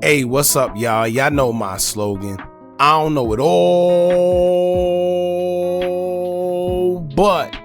Hey, what's up, y'all? Y'all know my slogan. I don't know it all, but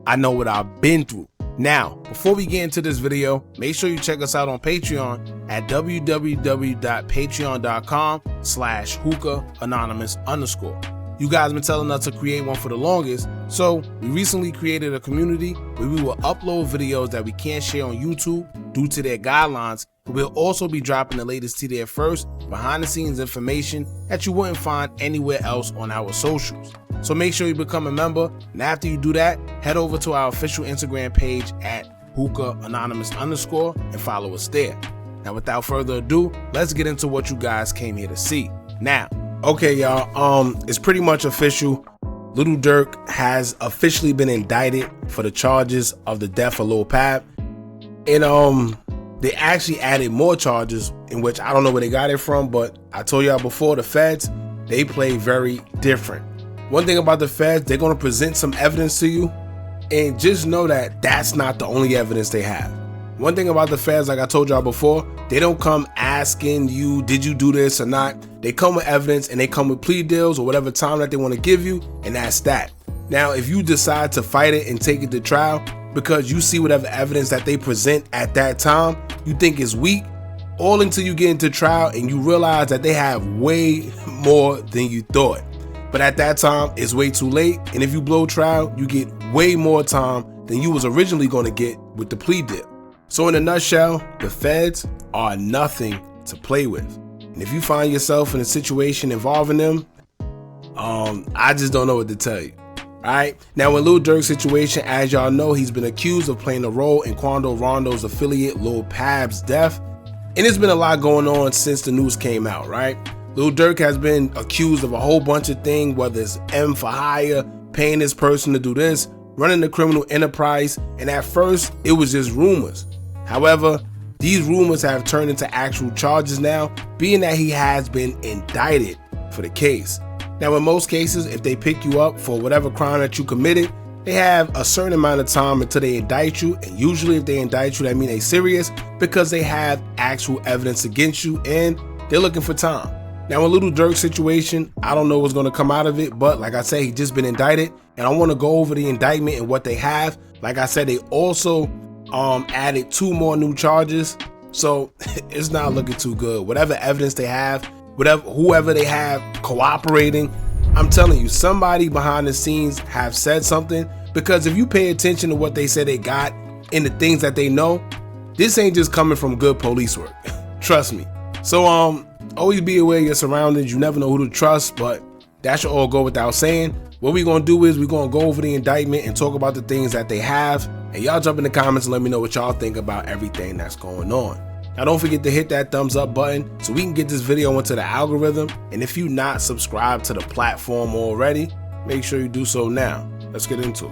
I know what I've been through. Now, before we get into this video, make sure you check us out on Patreon at www.patreon.com/Hookah Anonymous _. You guys been telling us to create one for the longest, so we recently created a community where we will upload videos that we can't share on YouTube due to their guidelines. We'll also be dropping the latest to there first, behind the scenes information that you wouldn't find anywhere else on our socials. So make sure you become a member, and after you do that, head over to our official Instagram page at Hookah Anonymous _ and follow us there. Now, without further ado, let's get into what you guys came here to see. Now, okay, y'all, it's pretty much official. Lil Durk has officially been indicted for the charges of the death of Lil Pab, and they actually added more charges, in which I don't know where they got it from, but I told y'all before, the feds, they play very different. One thing about the feds, they're going to present some evidence to you, and just know that that's not the only evidence they have. One thing about the feds, like I told y'all before, they don't come asking you, did you do this or not? They come with evidence, and they come with plea deals or whatever time that they want to give you, and that's that. Now, if you decide to fight it and take it to trial because you see whatever evidence that they present at that time you think is weak, all until you get into trial and you realize that they have way more than you thought. But at that time, it's way too late, and if you blow trial, you get way more time than you was originally going to get with the plea deal. So in a nutshell, the feds are nothing to play with. And if you find yourself in a situation involving them, I just don't know what to tell you. Alright, now in Lil Durk's situation, as y'all know, he's been accused of playing a role in Quando Rondo's affiliate Lil Pab's death. And there's been a lot going on since the news came out, right? Lil Durk has been accused of a whole bunch of things, whether it's M for hire, paying this person to do this, running the criminal enterprise, and at first, it was just rumors. However, these rumors have turned into actual charges now, being that he has been indicted for the case. Now, in most cases, if they pick you up for whatever crime that you committed, they have a certain amount of time until they indict you, and usually if they indict you, that means they're serious because they have actual evidence against you and they're looking for time. Now, in Lil Durk's situation, I don't know what's going to come out of it, but like I said, he's just been indicted, and I want to go over the indictment and what they have. Like I said, they also added 2 more new charges, so it's not looking too good. Whatever evidence they have, whoever they have cooperating, I'm telling you, somebody behind the scenes have said something, because if you pay attention to what they said they got and the things that they know, this ain't just coming from good police work. Trust me. So always be aware of your surroundings. You never know who to trust, but that should all go without saying. What we're gonna do is we're gonna go over the indictment and talk about the things that they have, and y'all jump in the comments and let me know what y'all think about everything that's going on. Now, don't forget to hit that thumbs up button so we can get this video into the algorithm. And if you're not subscribed to the platform already, make sure you do so now. Let's get into it.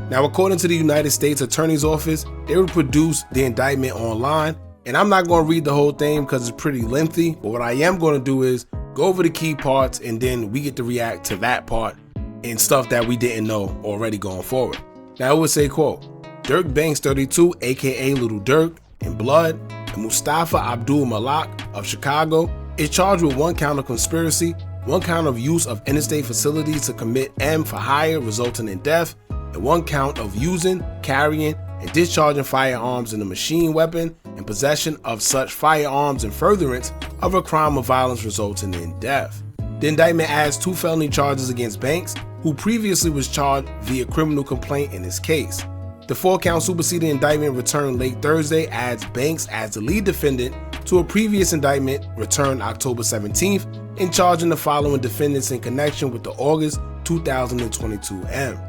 Now, according to the United States Attorney's Office, they will produce the indictment online. And I'm not going to read the whole thing because it's pretty lengthy. But what I am going to do is go over the key parts, and then we get to react to that part and stuff that we didn't know already going forward. Now, it would say, quote, Durk Banks 32, aka Lil Durk, in blood, Mustafa Abdul Malak of Chicago, is charged with 1 count of conspiracy, 1 count of use of interstate facilities to commit M for hire resulting in death, and 1 count of using, carrying, and discharging firearms in a machine weapon and possession of such firearms in furtherance of a crime of violence resulting in death. The indictment adds 2 felony charges against Banks, who previously was charged via criminal complaint in this case. The 4-count superseding indictment returned late Thursday adds Banks as the lead defendant to a previous indictment returned October 17th in charging the following defendants in connection with the August 2022 M.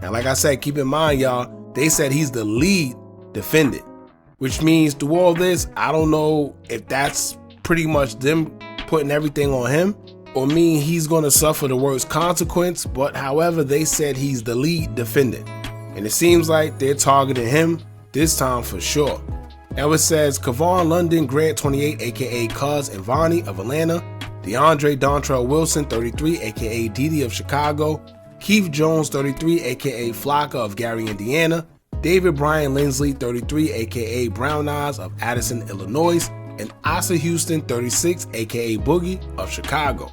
Now, like I said, keep in mind, y'all, they said he's the lead defendant, which means through all this, I don't know if that's pretty much them putting everything on him or mean he's going to suffer the worst consequence, but however, they said he's the lead defendant. And it seems like they're targeting him this time for sure. Now it says Kavon London Grant 28, aka Cuz and Vonnie of Atlanta, DeAndre Dontrell Wilson 33, aka Didi of Chicago, Keith Jones 33, aka Flocka of Gary, Indiana, David Brian Lindsley 33, aka Brown Eyes of Addison, Illinois, and Asa Houston, 36, aka Boogie, of Chicago.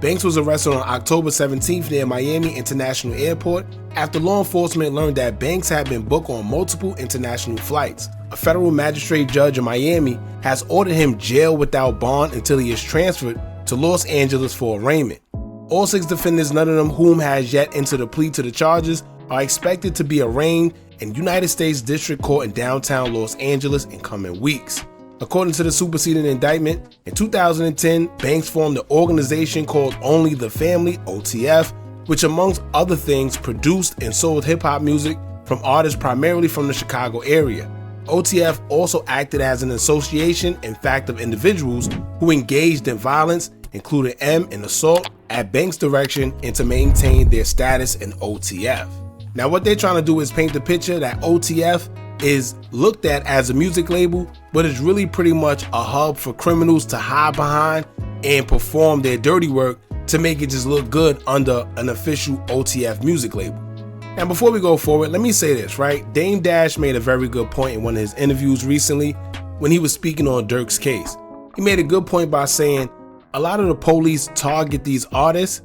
Banks was arrested on October 17th near Miami International Airport after law enforcement learned that Banks had been booked on multiple international flights. A federal magistrate judge in Miami has ordered him jail without bond until he is transferred to Los Angeles for arraignment. All 6 defendants, none of them whom has yet entered a plea to the charges, are expected to be arraigned in United States District Court in downtown Los Angeles in coming weeks. According to the superseding indictment, in 2010, Banks formed an organization called Only the Family, OTF, which amongst other things produced and sold hip-hop music from artists primarily from the Chicago area. OTF also acted as an association, in fact, of individuals who engaged in violence, including in assault, at Banks' direction and to maintain their status in OTF. Now what they're trying to do is paint the picture that OTF is looked at as a music label, but it's really pretty much a hub for criminals to hide behind and perform their dirty work to make it just look good under an official OTF music label. Now before we go forward, let me say this, right? Dame Dash made a very good point in one of his interviews recently when he was speaking on Durk's case. He made a good point by saying a lot of the police target these artists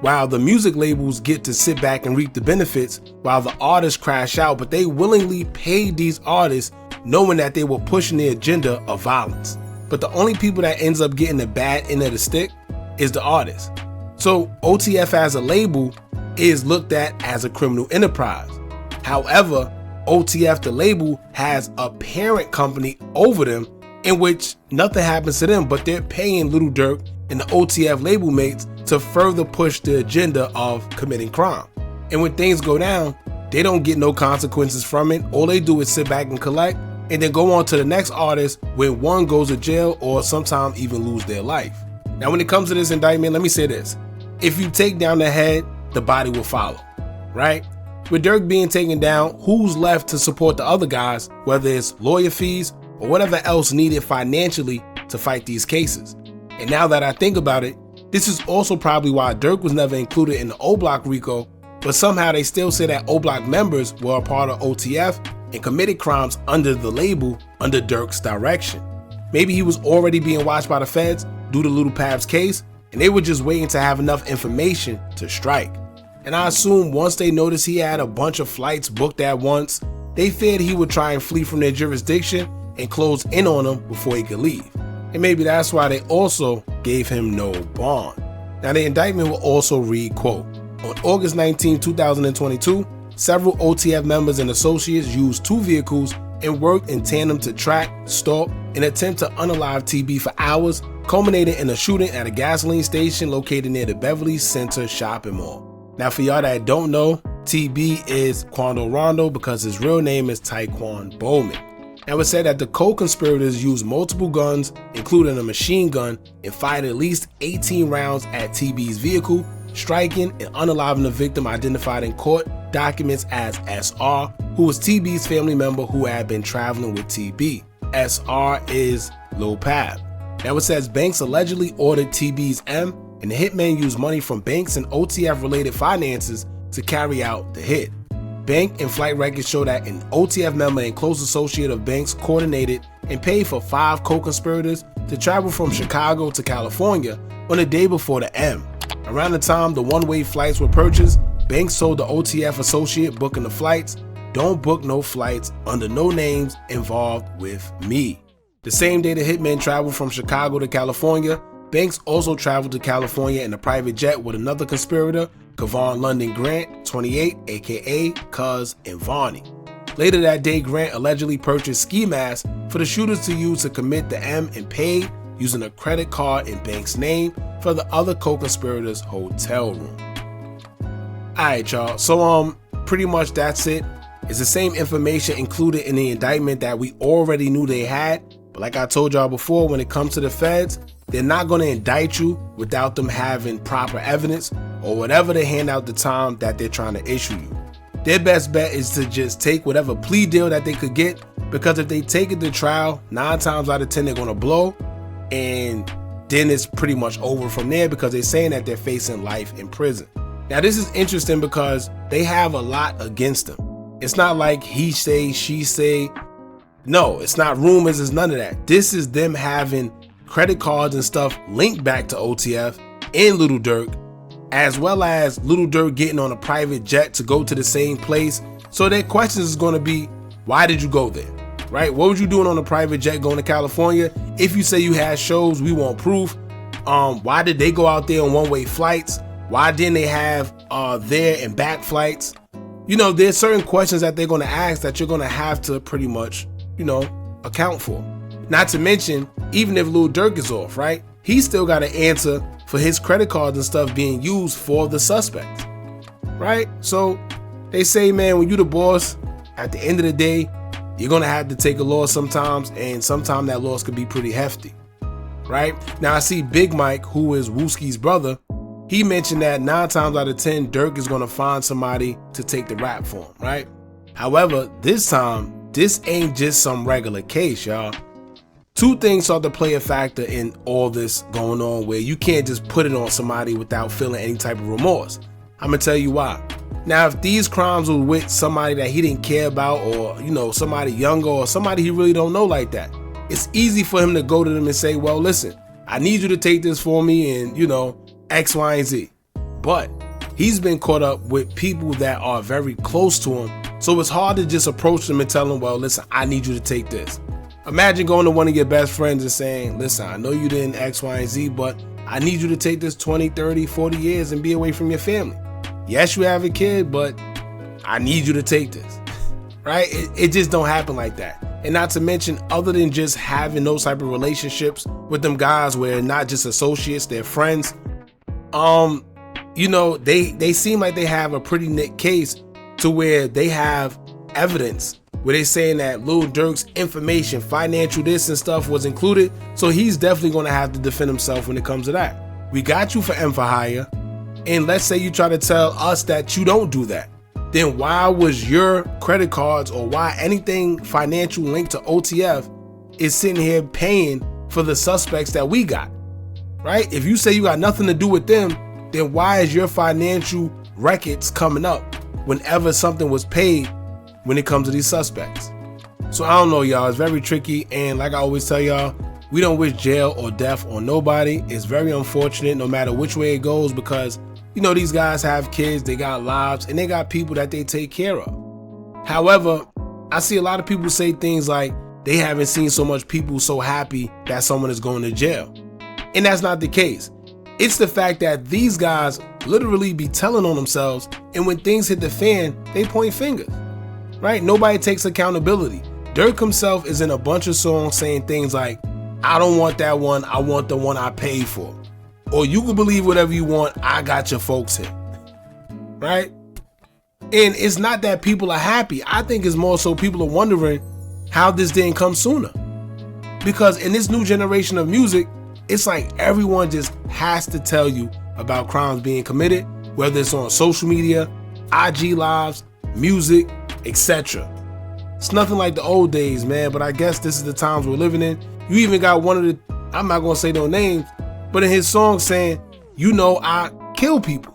while the music labels get to sit back and reap the benefits while the artists crash out, but they willingly paid these artists knowing that they were pushing the agenda of violence. But the only people that ends up getting the bad end of the stick is the artist. So OTF as a label is looked at as a criminal enterprise. However, OTF the label has a parent company over them in which nothing happens to them, but they're paying Lil Durk and the OTF label mates to further push the agenda of committing crime. And when things go down, they don't get no consequences from it. All they do is sit back and collect and then go on to the next artist when one goes to jail or sometimes even lose their life. Now when it comes to this indictment, let me say this. If you take down the head, the body will follow, right? With Durk being taken down, who's left to support the other guys, whether it's lawyer fees or whatever else needed financially to fight these cases? And now that I think about it, this is also probably why Durk was never included in the oblock RICO, but somehow they still say that oblock members were a part of OTF and committed crimes under the label under Durk's direction. Maybe he was already being watched by the feds due to Lil Pab's case, and they were just waiting to have enough information to strike. And I assume once they noticed he had a bunch of flights booked at once, they feared he would try and flee from their jurisdiction and close in on him before he could leave. And maybe that's why they also gave him no bond. Now the indictment will also read, quote, on August 19, 2022, several OTF members and associates used 2 vehicles and worked in tandem to track, stalk, and attempt to unalive TB for hours, culminating in a shooting at a gasoline station located near the Beverly Center shopping mall. Now for y'all that don't know, TB is Quando Rondo because his real name is Taekwon Bowman. Now it said that the co-conspirators used multiple guns, including a machine gun, and fired at least 18 rounds at TB's vehicle, striking and unaliving the victim identified in court documents as SR, who was TB's family member who had been traveling with TB. SR is Lil Pab. Now it says Banks allegedly ordered TB's M, and the hitman used money from Banks and OTF related finances to carry out the hit. Bank and flight records show that an OTF member and close associate of Banks coordinated and paid for 5 co-conspirators to travel from Chicago to California on the day before the M. Around the time the one-way flights were purchased, Banks told the OTF associate booking the flights, "Don't book no flights under no names involved with me." The same day the hitman traveled from Chicago to California, Banks also traveled to California in a private jet with another conspirator, Kevon London Grant, 28, aka Cuz and Vonnie. Later that day, Grant allegedly purchased ski masks for the shooters to use to commit the M and paid using a credit card in Banks' name for the other co-conspirators' hotel room. Alright y'all, so pretty much that's it. It's the same information included in the indictment that we already knew they had, but like I told y'all before, when it comes to the feds, they're not going to indict you without them having proper evidence or whatever they hand out the time that they're trying to issue you. Their best bet is to just take whatever plea deal that they could get, because if they take it to trial, 9 times out of 10 they're going to blow, and then it's pretty much over from there because they're saying that they're facing life in prison. Now this is interesting because they have a lot against them. It's not like he say, she say. No, it's not rumors, it's none of that. This is them having credit cards and stuff linked back to OTF and Lil Durk, as well as Lil Durk getting on a private jet to go to the same place. So their questions is going to be, why did you go there? Right? What was you doing on a private jet going to California? If you say you had shows, we want proof. Why did they go out there on one-way flights? Why didn't they have there and back flights? You know, there's certain questions that they're going to ask that you're going to have to pretty much, you know, account for. Not to mention, even if Lil Durk is off, right? He still got to answer for his credit cards and stuff being used for the suspects, right? So they say, man, when you the boss, at the end of the day, you're going to have to take a loss sometimes, and sometimes that loss could be pretty hefty, right? Now, I see Big Mike, who is Wooski's brother. He mentioned that 9 times out of 10, Durk is going to find somebody to take the rap for him, right? However, this time, this ain't just some regular case, y'all. 2 things start to play a factor in all this going on, where you can't just put it on somebody without feeling any type of remorse. I'm going to tell you why. Now, if these crimes were with somebody that he didn't care about, or, you know, somebody younger, or somebody he really don't know like that, it's easy for him to go to them and say, well, listen, I need you to take this for me, and, you know, X, Y, and Z. But he's been caught up with people that are very close to him, so it's hard to just approach them and tell them, well, listen, I need you to take this. Imagine going to one of your best friends and saying, listen, I know you didn't X, Y, and Z, but I need you to take this 20, 30, 40 years and be away from your family. Yes, you have a kid, but I need you to take this, right? It just don't happen like that. And not to mention, other than just having those type of relationships with them guys where not just associates, they're friends, you know, they seem like they have a pretty neat case to where they have evidence where they're saying that Lil Durk's information, financial this and stuff was included. So he's definitely going to have to defend himself when it comes to that. We got you for M for hire. And let's say you try to tell us that you don't do that. Then why was your credit cards, or why anything financial linked to OTF is sitting here paying for the suspects that we got, right? If you say you got nothing to do with them, then why is your financial records coming up whenever something was paid when it comes to these suspects? So I don't know, y'all. It's very tricky. And like I always tell y'all, we don't wish jail or death on nobody. It's very unfortunate no matter which way it goes, because you know, these guys have kids, they got lives, and they got people that they take care of. However, I see a lot of people say things like they haven't seen so much people so happy that someone is going to jail. And that's not the case. It's the fact that these guys literally be telling on themselves, and when things hit the fan, they point fingers, right? Nobody takes accountability. Durk himself is in a bunch of songs saying things like, I don't want that one, I want the one I paid for. Or you can believe whatever you want, I got your folks here, right? And it's not that people are happy. I think it's more so people are wondering how this didn't come sooner. Because in this new generation of music, it's like everyone just has to tell you about crimes being committed, whether it's on social media, IG lives, music, etc. It's nothing like the old days, man, but I guess this is the times we're living in. You even got one of the, I'm not gonna say no names, but in his song saying, you know, I kill people.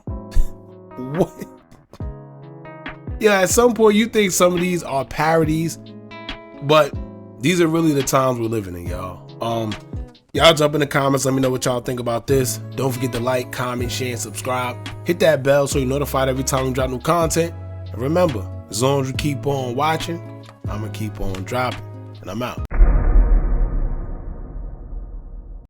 What? Yeah, at some point you think some of these are parodies, but these are really the times we're living in, y'all. Y'all jump in the comments, let me know what y'all think about this. Don't forget to like, comment, share, and subscribe. Hit that bell so you're notified every time we drop new content. And remember, as long as you keep on watching, I'm gonna keep on dropping. And I'm out.